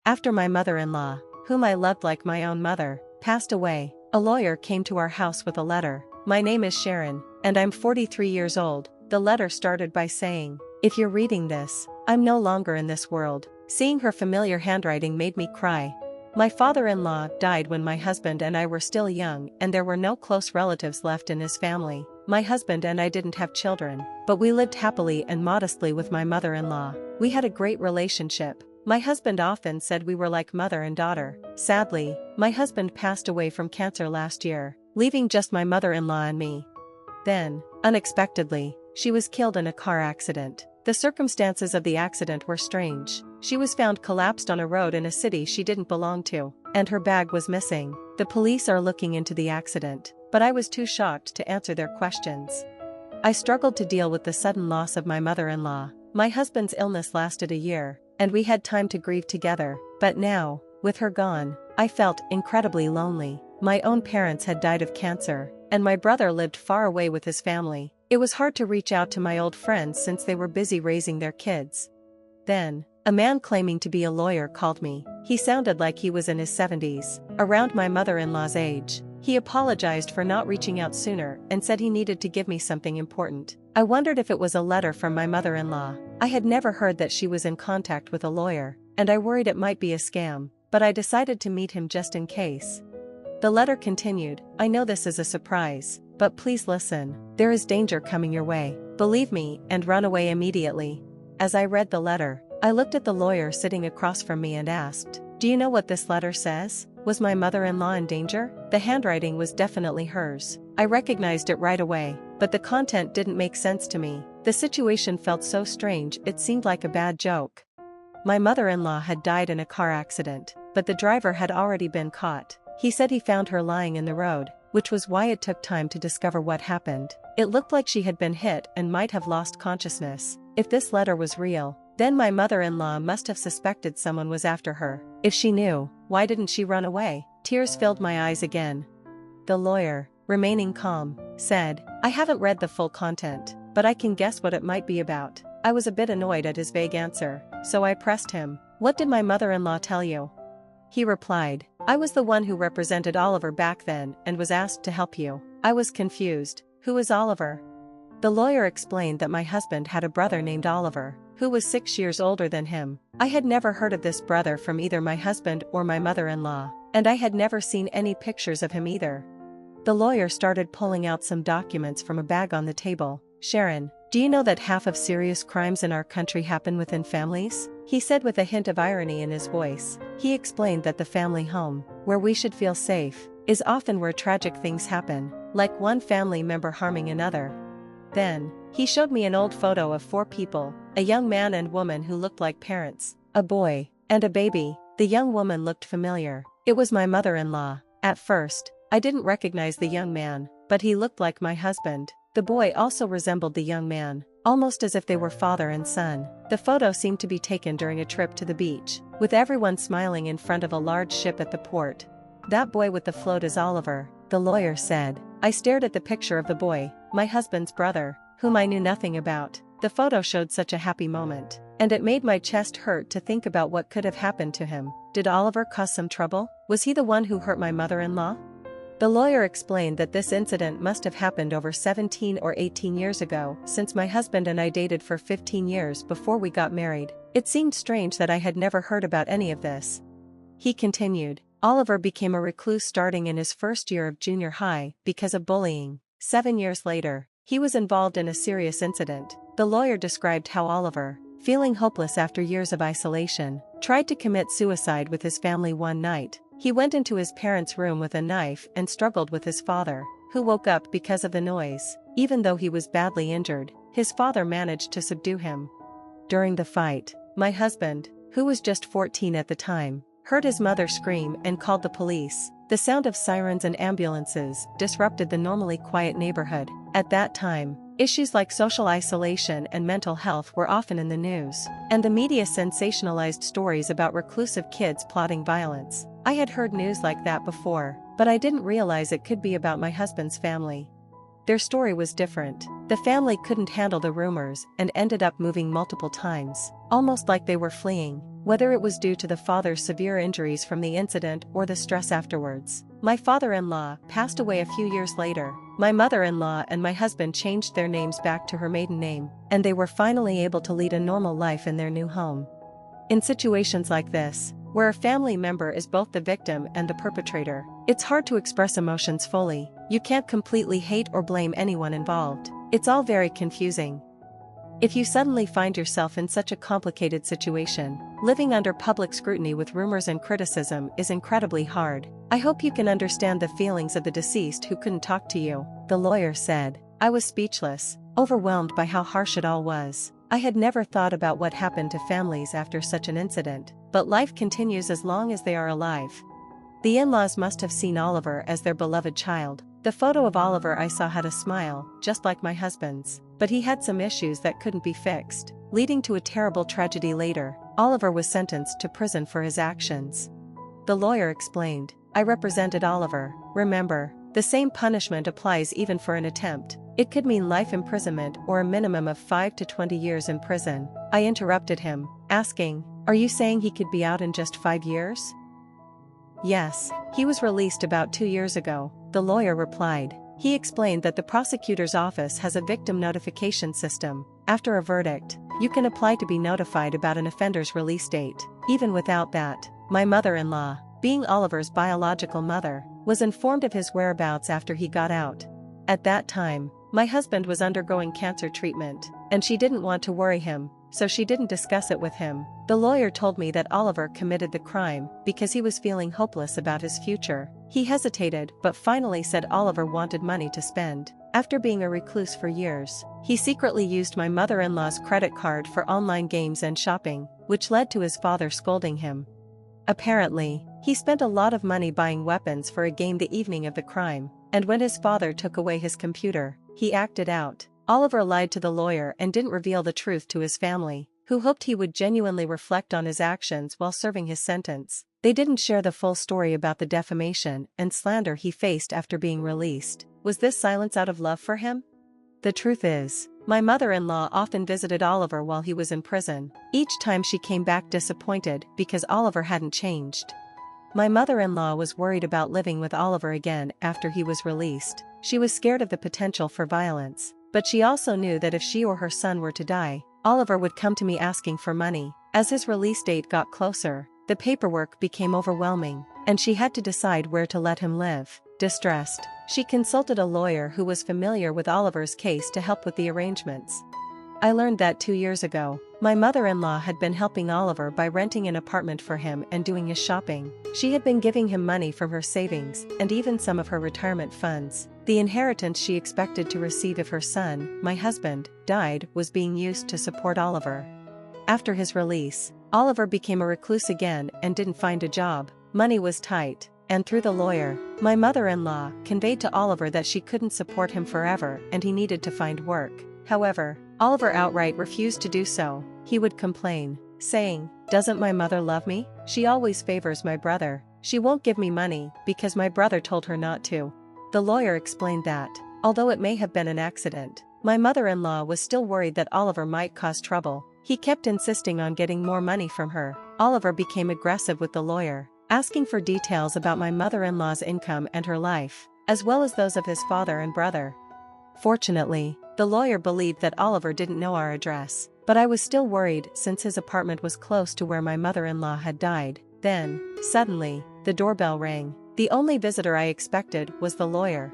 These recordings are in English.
After my mother-in-law, whom I loved like my own mother, passed away, a lawyer came to our house with a letter. My name is Sharon, and I'm 43 years old. The letter started by saying, "If you're reading this, I'm no longer in this world." Seeing her familiar handwriting made me cry. My father-in-law died when my husband and I were still young, and there were no close relatives left in his family. My husband and I didn't have children, but we lived happily and modestly with my mother-in-law. We had a great relationship. My husband often said we were like mother and daughter. Sadly, my husband passed away from cancer last year, leaving just my mother-in-law and me. Then, unexpectedly, she was killed in a car accident. The circumstances of the accident were strange. She was found collapsed on a road in a city she didn't belong to, and her bag was missing. The police are looking into the accident, but I was too shocked to answer their questions. I struggled to deal with the sudden loss of my mother-in-law. My husband's illness lasted a year, and we had time to grieve together, but now, with her gone, I felt incredibly lonely. My own parents had died of cancer, and my brother lived far away with his family. It was hard to reach out to my old friends since they were busy raising their kids. Then, a man claiming to be a lawyer called me. He sounded like he was in his 70s, around my mother-in-law's age. He apologized for not reaching out sooner and said he needed to give me something important. I wondered if it was a letter from my mother-in-law. I had never heard that she was in contact with a lawyer, and I worried it might be a scam, but I decided to meet him just in case. The letter continued, "I know this is a surprise, but please listen. There is danger coming your way. Believe me and run away immediately." As I read the letter, I looked at the lawyer sitting across from me and asked, "Do you know what this letter says? Was my mother-in-law in danger?" The handwriting was definitely hers. I recognized it right away, but the content didn't make sense to me. The situation felt so strange it seemed like a bad joke. My mother-in-law had died in a car accident, but the driver had already been caught. He said he found her lying in the road, which was why it took time to discover what happened. It looked like she had been hit and might have lost consciousness. If this letter was real, then my mother-in-law must have suspected someone was after her. If she knew, why didn't she run away? Tears filled my eyes again. The lawyer, remaining calm, said, "I haven't read the full content, but I can guess what it might be about." I was a bit annoyed at his vague answer, so I pressed him, "What did my mother-in-law tell you?" He replied, "I was the one who represented Oliver back then and was asked to help you." I was confused. Who is Oliver? The lawyer explained that my husband had a brother named Oliver, who was 6 years older than him. I had never heard of this brother from either my husband or my mother-in-law, and I had never seen any pictures of him either. The lawyer started pulling out some documents from a bag on the table. "Sharon, do you know that half of serious crimes in our country happen within families?" he said with a hint of irony in his voice. He explained that the family home, where we should feel safe, is often where tragic things happen, like one family member harming another. Then, he showed me an old photo of 4 people, a young man and woman who looked like parents, a boy, and a baby. The young woman looked familiar. It was my mother-in-law. At first, I didn't recognize the young man, but he looked like my husband. The boy also resembled the young man, almost as if they were father and son. The photo seemed to be taken during a trip to the beach, with everyone smiling in front of a large ship at the port. "That boy with the float is Oliver," the lawyer said. I stared at the picture of the boy, my husband's brother, whom I knew nothing about. The photo showed such a happy moment, and it made my chest hurt to think about what could have happened to him. Did Oliver cause some trouble? Was he the one who hurt my mother-in-law? The lawyer explained that this incident must have happened over 17 or 18 years ago, since my husband and I dated for 15 years before we got married. It seemed strange that I had never heard about any of this. He continued, "Oliver became a recluse starting in his first year of junior high because of bullying. 7 years later, he was involved in a serious incident." The lawyer described how Oliver, feeling hopeless after years of isolation, tried to commit suicide with his family one night. He went into his parents' room with a knife and struggled with his father, who woke up because of the noise. Even though he was badly injured, his father managed to subdue him. During the fight, my husband, who was just 14 at the time, heard his mother scream and called the police. The sound of sirens and ambulances disrupted the normally quiet neighborhood. At that time, issues like social isolation and mental health were often in the news, and the media sensationalized stories about reclusive kids plotting violence. I had heard news like that before, but I didn't realize it could be about my husband's family. Their story was different. The family couldn't handle the rumors and ended up moving multiple times, almost like they were fleeing. whether it was due to the father's severe injuries from the incident or the stress afterwards. My father-in-law passed away a few years later. My mother-in-law and my husband changed their names back to her maiden name, and they were finally able to lead a normal life in their new home. In situations like this, where a family member is both the victim and the perpetrator, it's hard to express emotions fully. You can't completely hate or blame anyone involved. It's all very confusing. If you suddenly find yourself in such a complicated situation, living under public scrutiny with rumors and criticism is incredibly hard. I hope you can understand the feelings of the deceased who couldn't talk to you, the lawyer said. I was speechless, overwhelmed by how harsh it all was. I had never thought about what happened to families after such an incident, but life continues as long as they are alive. The in-laws must have seen Oliver as their beloved child. The photo of Oliver I saw had a smile, just like my husband's, but he had some issues that couldn't be fixed, leading to a terrible tragedy later. Oliver was sentenced to prison for his actions. The lawyer explained. I represented Oliver. Remember, the same punishment applies even for an attempt. It could mean life imprisonment or a minimum of 5 to 20 years in prison. I interrupted him, asking, "Are you saying he could be out in just 5 years?" "Yes, he was released about 2 years ago," the lawyer replied. He explained that the prosecutor's office has a victim notification system. After a verdict, you can apply to be notified about an offender's release date. Even without that, my mother-in-law, being Oliver's biological mother, was informed of his whereabouts after he got out. At that time, my husband was undergoing cancer treatment, and she didn't want to worry him, so she didn't discuss it with him. The lawyer told me that Oliver committed the crime because he was feeling hopeless about his future. He hesitated but finally said Oliver wanted money to spend. After being a recluse for years, he secretly used my mother-in-law's credit card for online games and shopping, which led to his father scolding him. Apparently, he spent a lot of money buying weapons for a game the evening of the crime, and when his father took away his computer, he acted out. Oliver lied to the lawyer and didn't reveal the truth to his family, who hoped he would genuinely reflect on his actions while serving his sentence. They didn't share the full story about the defamation and slander he faced after being released. Was this silence out of love for him? The truth is, my mother-in-law often visited Oliver while he was in prison. Each time she came back disappointed because Oliver hadn't changed. My mother-in-law was worried about living with Oliver again after he was released. She was scared of the potential for violence, but she also knew that if she or her son were to die, Oliver would come to me asking for money. As his release date got closer, the paperwork became overwhelming, and she had to decide where to let him live. Distressed, she consulted a lawyer who was familiar with Oliver's case to help with the arrangements. I learned that 2 years ago, my mother-in-law had been helping Oliver by renting an apartment for him and doing his shopping. She had been giving him money from her savings and even some of her retirement funds. The inheritance she expected to receive if her son, my husband, died was being used to support Oliver. After his release, Oliver became a recluse again and didn't find a job. Money was tight, and through the lawyer, my mother-in-law conveyed to Oliver that she couldn't support him forever and he needed to find work. However, Oliver outright refused to do so. He would complain, saying, "Doesn't my mother love me? She always favors my brother. She won't give me money because my brother told her not to." The lawyer explained that, although it may have been an accident, my mother-in-law was still worried that Oliver might cause trouble. He kept insisting on getting more money from her. Oliver became aggressive with the lawyer, asking for details about my mother-in-law's income and her life, as well as those of his father and brother. Fortunately, the lawyer believed that Oliver didn't know our address, but I was still worried since his apartment was close to where my mother-in-law had died. Then, suddenly, the doorbell rang. The only visitor I expected was the lawyer.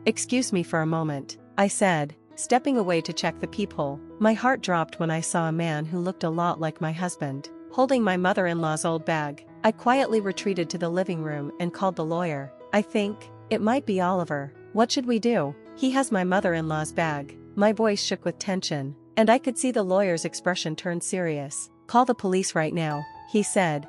"Excuse me for a moment," I said, stepping away to check the peephole. My heart dropped when I saw a man who looked a lot like my husband, holding my mother-in-law's old bag. I quietly retreated to the living room and called the lawyer. "I think it might be Oliver. What should we do? He has my mother-in-law's bag." My voice shook with tension, and I could see the lawyer's expression turn serious. "Call the police right now," he said.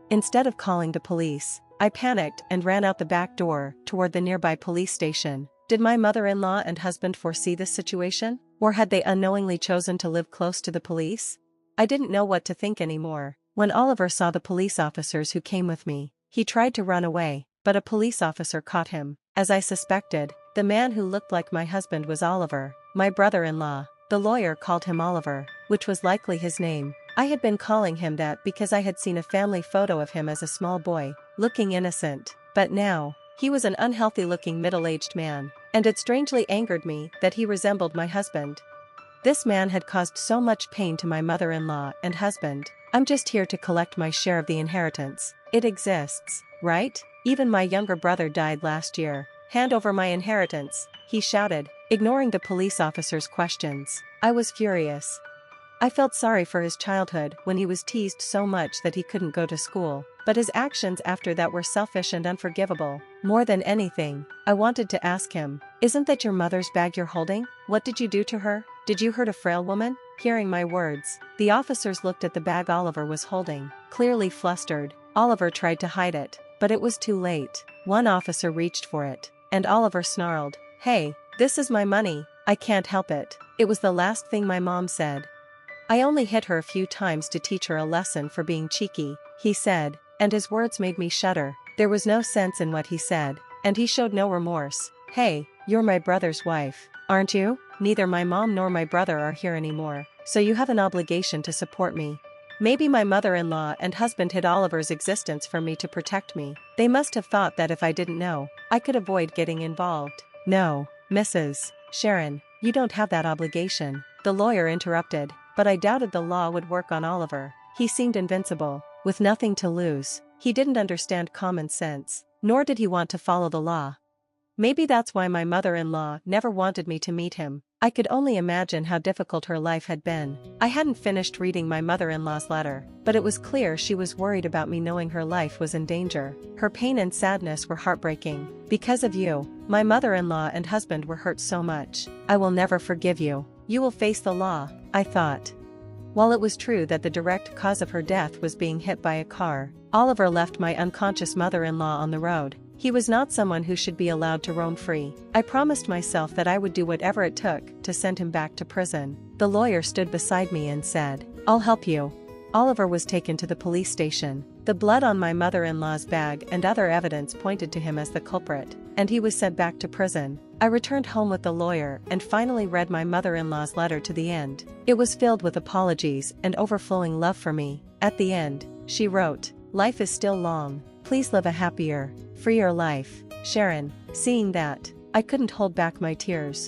Instead of calling the police, I panicked and ran out the back door toward the nearby police station. Did my mother-in-law and husband foresee this situation? Or had they unknowingly chosen to live close to the police? I didn't know what to think anymore. When Oliver saw the police officers who came with me, he tried to run away, but a police officer caught him. As I suspected, the man who looked like my husband was Oliver, my brother-in-law. The lawyer called him Oliver, which was likely his name. I had been calling him that because I had seen a family photo of him as a small boy, looking innocent, but now, he was an unhealthy-looking middle-aged man, and it strangely angered me that he resembled my husband. This man had caused so much pain to my mother-in-law and husband. I'm just here to collect my share of the inheritance. It exists, right? Even my younger brother died last year. Hand over my inheritance, he shouted, ignoring the police officer's questions. I was furious. I felt sorry for his childhood when he was teased so much that he couldn't go to school, but his actions after that were selfish and unforgivable. More than anything, I wanted to ask him, isn't that your mother's bag you're holding? What did you do to her? Did you hurt a frail woman? Hearing my words, the officers looked at the bag Oliver was holding, clearly flustered. Oliver tried to hide it, but it was too late. One officer reached for it, and Oliver snarled, "Hey, this is my money, I can't help it." It was the last thing my mom said. "I only hit her a few times to teach her a lesson for being cheeky," he said, and his words made me shudder. There was no sense in what he said, and he showed no remorse. "Hey, you're my brother's wife, aren't you? Neither my mom nor my brother are here anymore, so you have an obligation to support me." Maybe my mother-in-law and husband hid Oliver's existence from me to protect me. They must have thought that if I didn't know, I could avoid getting involved. "No, Mrs. Sharon, you don't have that obligation," the lawyer interrupted, but I doubted the law would work on Oliver. He seemed invincible, with nothing to lose. He didn't understand common sense, nor did he want to follow the law. Maybe that's why my mother-in-law never wanted me to meet him. I could only imagine how difficult her life had been. I hadn't finished reading my mother-in-law's letter, but it was clear she was worried about me knowing her life was in danger. Her pain and sadness were heartbreaking. "Because of you, my mother-in-law and husband were hurt so much. I will never forgive you. You will face the law," I thought. While it was true that the direct cause of her death was being hit by a car, Oliver left my unconscious mother-in-law on the road. He was not someone who should be allowed to roam free. I promised myself that I would do whatever it took to send him back to prison. The lawyer stood beside me and said, "I'll help you." Oliver was taken to the police station. The blood on my mother-in-law's bag and other evidence pointed to him as the culprit, and he was sent back to prison. I returned home with the lawyer and finally read my mother-in-law's letter to the end. It was filled with apologies and overflowing love for me. At the end, she wrote, "Life is still long. Please live a happier, freer life, Sharon." Seeing that, I couldn't hold back my tears.